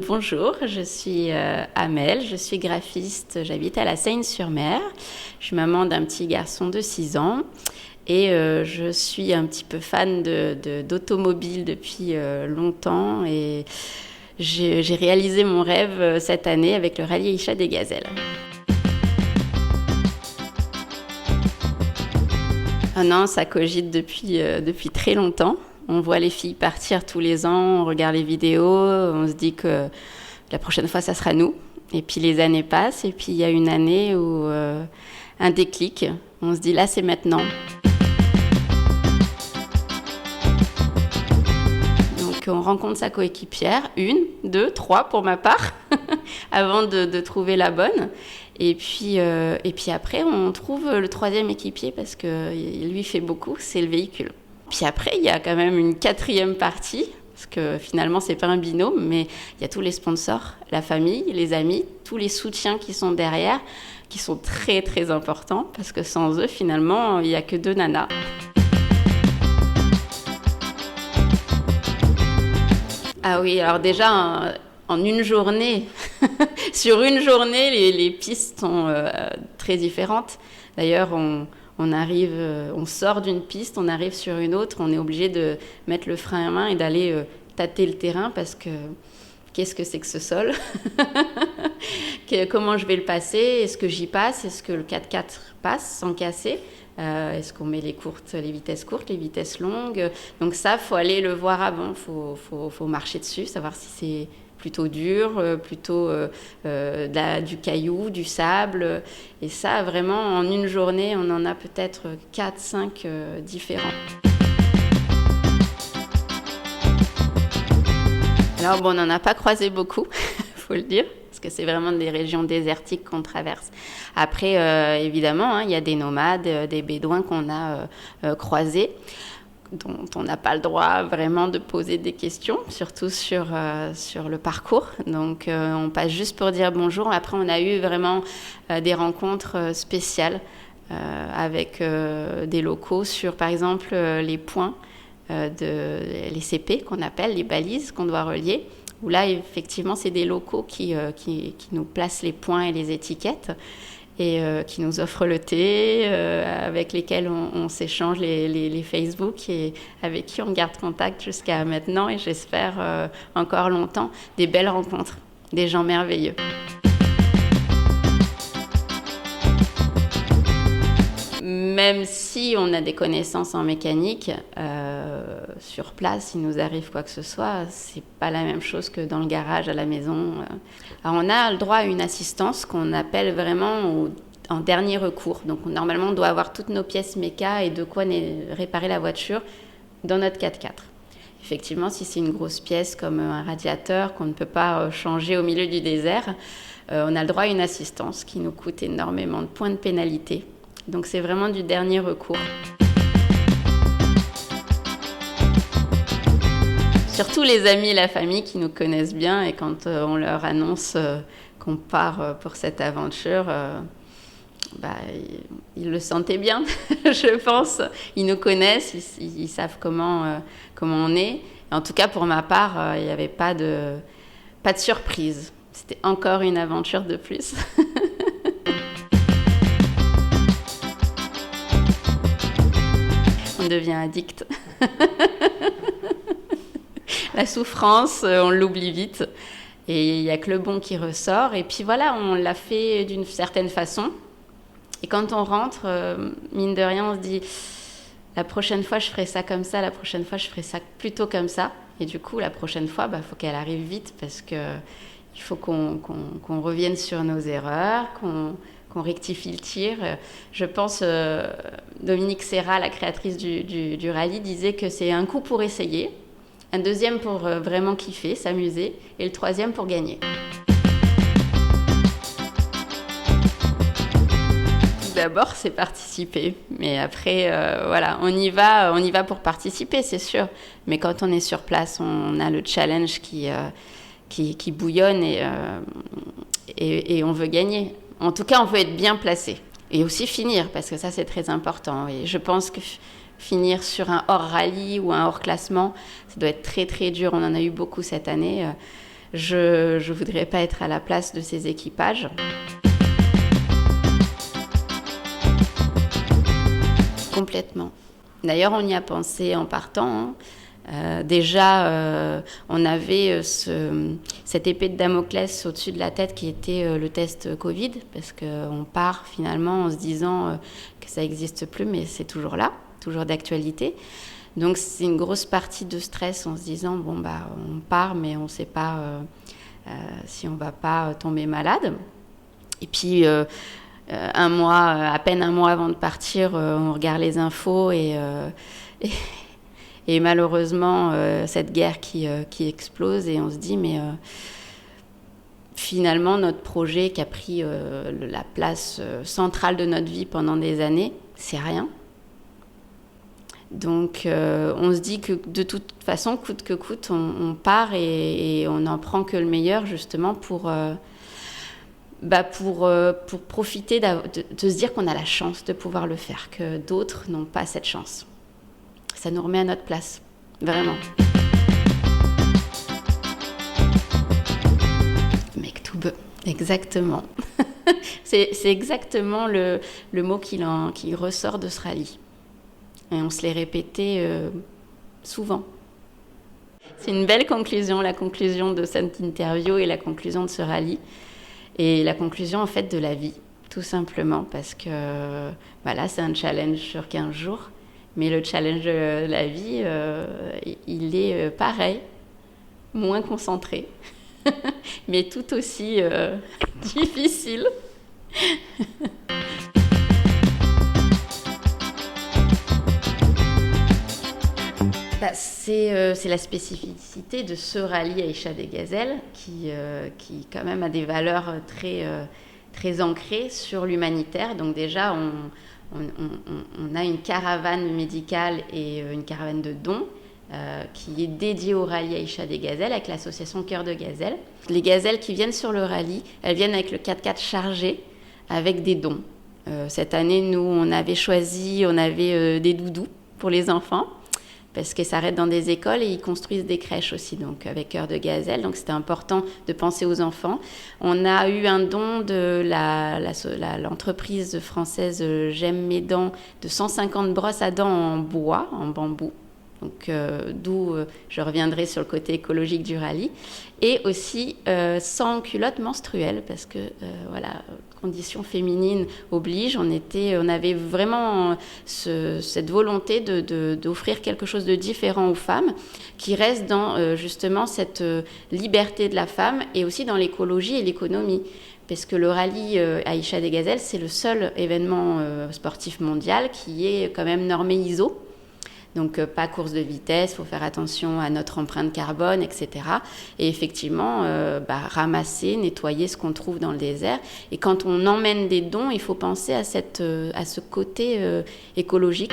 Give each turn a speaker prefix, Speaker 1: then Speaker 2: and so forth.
Speaker 1: Bonjour, je suis Amel, je suis graphiste, j'habite à la Seyne-sur-Mer. Je suis maman d'un petit garçon de 6 ans et je suis un petit peu fan d'automobile depuis longtemps et j'ai réalisé mon rêve cette année avec le rallye Aïcha des Gazelles. Ah non, ça cogite depuis très longtemps. On voit les filles partir tous les ans, on regarde les vidéos, on se dit que la prochaine fois, ça sera nous. Et puis les années passent, et puis il y a une année où un déclic, on se dit là, c'est maintenant. Donc on rencontre sa coéquipière, 1, 2, 3 pour ma part, avant de trouver la bonne. Et puis après, on trouve le 3e équipier parce qu'il lui fait beaucoup, c'est le véhicule. Puis après, il y a quand même une 4e partie, parce que finalement, c'est pas un binôme, mais il y a tous les sponsors, la famille, les amis, tous les soutiens qui sont derrière, qui sont très, très importants, parce que sans eux, finalement, il n'y a que 2 nanas. Ah oui, alors déjà, en une journée, sur une journée, les pistes sont très différentes. D'ailleurs, on sort d'une piste, on arrive sur une autre, on est obligé de mettre le frein à main et d'aller tâter le terrain parce que qu'est-ce que c'est que ce sol? Comment je vais le passer? Est-ce que j'y passe? Est-ce que le 4x4 passe sans casser? Est-ce qu'on met les vitesses courtes, les vitesses longues? Donc ça, faut aller le voir avant, faut marcher dessus, savoir si c'est plutôt dur, plutôt du caillou, du sable. Et ça, vraiment, en une journée, on en a peut-être 4-5 différents. Alors bon, on n'en a pas croisé beaucoup, il faut le dire, parce que c'est vraiment des régions désertiques qu'on traverse. Après, évidemment, il y a des nomades, des bédouins qu'on a croisés, dont on n'a pas le droit vraiment de poser des questions, surtout sur le parcours. Donc on passe juste pour dire bonjour. Après, on a eu vraiment des rencontres spéciales avec des locaux sur, par exemple, les points, les CP qu'on appelle, les balises qu'on doit relier. Où là, effectivement, c'est des locaux qui nous placent les points et les étiquettes. Et qui nous offrent le thé, avec lesquels on s'échange les Facebook et avec qui on garde contact jusqu'à maintenant et j'espère encore longtemps. Des belles rencontres, des gens merveilleux. Même si on a des connaissances en mécanique, sur place, s'il nous arrive quoi que ce soit, c'est pas la même chose que dans le garage à la maison. Alors on a le droit à une assistance qu'on appelle vraiment en dernier recours. Donc normalement, on doit avoir toutes nos pièces méca et de quoi réparer la voiture dans notre 4x4. Effectivement, si c'est une grosse pièce comme un radiateur qu'on ne peut pas changer au milieu du désert, on a le droit à une assistance qui nous coûte énormément de points de pénalité. Donc c'est vraiment du dernier recours. Surtout les amis et la famille qui nous connaissent bien et quand on leur annonce qu'on part pour cette aventure, ils le sentaient bien, je pense. Ils nous connaissent, ils savent comment on est. Et en tout cas, pour ma part, il n'y avait pas de surprise. C'était encore une aventure de plus. On devient addict. La souffrance, on l'oublie vite. Et il n'y a que le bon qui ressort. Et puis voilà, on l'a fait d'une certaine façon. Et quand on rentre, mine de rien, on se dit la prochaine fois, je ferai ça comme ça. La prochaine fois, je ferai ça plutôt comme ça. Et du coup, la prochaine fois, faut qu'elle arrive vite parce qu'il faut qu'on revienne sur nos erreurs, qu'on rectifie le tir. Je pense, Dominique Serra, la créatrice du rallye, disait que c'est un coup pour essayer, un deuxième pour vraiment kiffer, s'amuser, et le 3e pour gagner. Tout d'abord, c'est participer. Mais après, voilà, on y va pour participer, c'est sûr. Mais quand on est sur place, on a le challenge qui bouillonne et on veut gagner. En tout cas, on veut être bien placé. Et aussi finir, parce que ça, c'est très important. Et je pense que finir sur un hors-rallye ou un hors-classement, ça doit être très, très dur. On en a eu beaucoup cette année. Je ne voudrais pas être à la place de ces équipages. Complètement. D'ailleurs, on y a pensé en partant, hein. Déjà, on avait cette épée de Damoclès au-dessus de la tête qui était le test Covid, parce qu'on part finalement en se disant que ça n'existe plus, mais c'est toujours là, toujours d'actualité. Donc c'est une grosse partie de stress en se disant, bon, bah, on part, mais on ne sait pas si on ne va pas tomber malade. Et puis, à peine un mois avant de partir, on regarde les infos et malheureusement, cette guerre qui explose et on se dit, mais finalement, notre projet qui a pris la place centrale de notre vie pendant des années, c'est rien. Donc, on se dit que de toute façon, coûte que coûte, on part et on n'en prend que le meilleur, justement, pour profiter de se dire qu'on a la chance de pouvoir le faire, que d'autres n'ont pas cette chance. Ça nous remet à notre place, vraiment. Mektoub, exactement. c'est exactement le mot qui ressort de ce rallye. Et on se l'est répété souvent. C'est une belle conclusion, la conclusion de cette interview et la conclusion de ce rallye. Et la conclusion, en fait, de la vie, tout simplement, parce que là, c'est un challenge sur 15 jours. Mais le challenge de la vie, il est pareil, moins concentré, mais tout aussi difficile. C'est la spécificité de ce rallye Aïcha des Gazelles qui quand même a des valeurs très ancrées sur l'humanitaire. Donc déjà, on a une caravane médicale et une caravane de dons qui est dédiée au rallye Aïcha des Gazelles avec l'association Cœur de Gazelle. Les gazelles qui viennent sur le rallye, elles viennent avec le 4x4 chargé avec des dons. Cette année, nous, on avait des doudous pour les enfants parce qu'ils s'arrêtent dans des écoles et ils construisent des crèches aussi, donc avec Cœur de Gazelle. Donc c'était important de penser aux enfants. On a eu un don de l'entreprise française J'aime mes dents de 150 brosses à dents en bois, en bambou. Donc d'où je reviendrai sur le côté écologique du rallye. Et aussi sans culotte menstruelle, parce que conditions féminines obligent. On avait vraiment cette volonté d'offrir quelque chose de différent aux femmes, qui reste dans justement cette liberté de la femme et aussi dans l'écologie et l'économie. Parce que le rallye Aïcha des Gazelles, c'est le seul événement sportif mondial qui est quand même normé ISO. Donc, pas course de vitesse, il faut faire attention à notre empreinte carbone, etc. Et effectivement, ramasser, nettoyer ce qu'on trouve dans le désert. Et quand on emmène des dons, il faut penser à ce côté écologique.